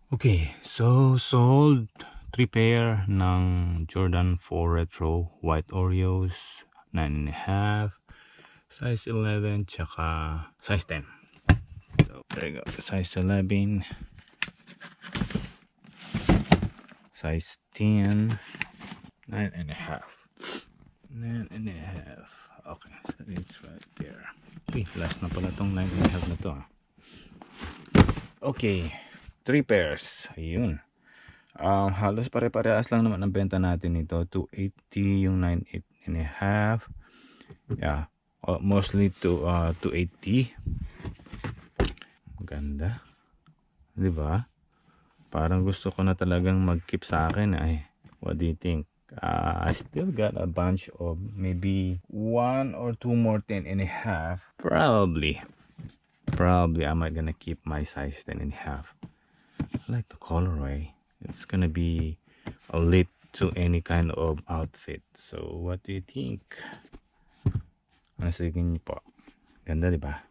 Okay, so sold 3 pair ng Jordan 4 Retro White Oreos, 9.5, size 11, tsaka size 10. So there you go, size 11, size 10, 9.5. 9.5. Okay, so it's right there. Okay, last na pala tong 9.5 na to. Okay, 3 pairs. Ayun. Halos pare-parehas lang naman ang benta natin nito. 280 yung 9.5. Yeah, mostly to 280. Ganda. 'Di ba? Parang gusto ko na talagang mag-keep sa akin ay. What do you think? I still got a bunch of maybe 1 or 2 more 10.5. Probably I might gonna keep my size 10.5. I like the colorway. It's gonna be a lit to any kind of outfit. So what do you think? Ano sa tingin niyo po? Ganda, di ba?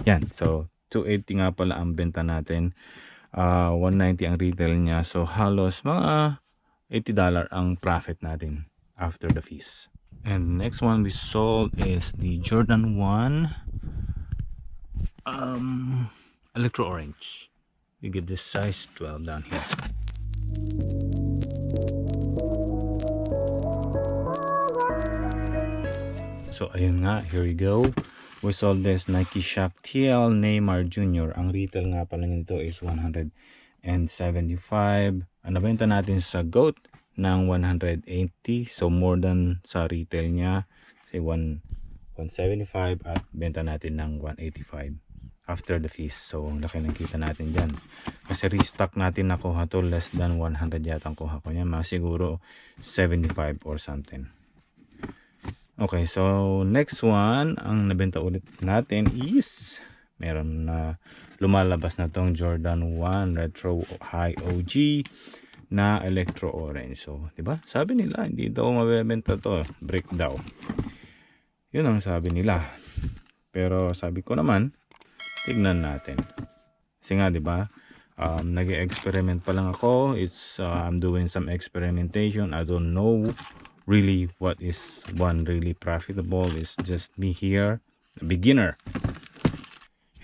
Yan. So 280 nga pala ang benta natin. 190 ang retail niya. So halos mga $80 ang profit natin after the fees. And next one we sold is the Jordan 1 Electro Orange. You get this size 12 down here. So ayun nga, here we go. We sold this Nike Shock TL Neymar Jr. Ang retail nga pala nito is 175. Ang nabenta natin sa GOAT ng 180. So more than sa retail niya. Say 175 at benta natin ng 185 after the fees. So ang laki ng kita natin dyan. Kasi restock natin nakuha to, less than 100 yata ang kuha ko niya. Mga siguro 75 or something. Okay, so next one, ang nabenta ulit natin is meron na lumalabas na tong Jordan 1 Retro High OG na Electro Orange. So, 'di ba? Sabi nila hindi daw mabebenta to, break daw. 'Yun ang sabi nila. Pero sabi ko naman, tignan natin. Kasi nga, 'di ba? Nag-experiment pa lang ako. I'm doing some experimentation. I don't know really what is one really profitable. It's just me here, a beginner.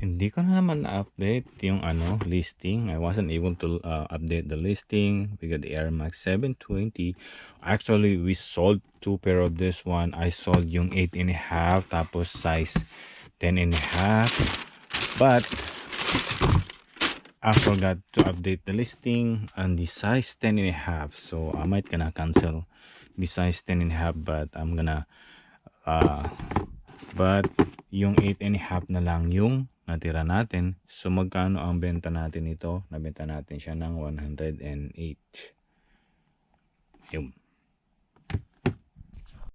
Hindi ko na naman na-update yung listing. I wasn't able to update the listing. We got the Air Max 720. Actually, we sold 2 pair of this one. I sold yung 8.5 tapos size 10.5. But I forgot to update the listing on the size 10.5. So I might gonna cancel the size 10.5, but I'm gonna but yung 8.5 na lang yung natira natin. So magkano ang benta natin ito? Nabenta natin siya ng 108. Yung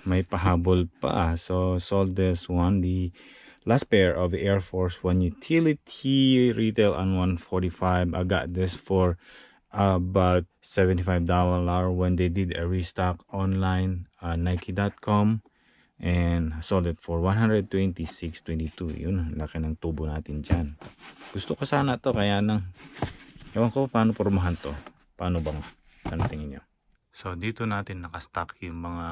may pahabol pa. So sold this one, the last pair of the Air Force One utility, retail on 145. I got this for about $75 when they did a restock online, Nike.com, and sold it for 126.22. Yun, laki ng tubo natin dyan. Gusto ko sana to, kaya nang ewan ko paano pormahan to. Paano bang? Ano tingin nyo? So dito natin nakastock yung mga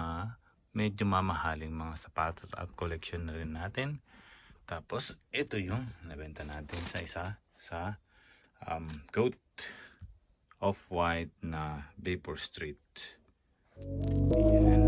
medyo mamahaling mga sapatos at collection na rin natin. Tapos ito yung nabenta natin sa isa sa GOAT Off-White na Vapor Street. Ayan.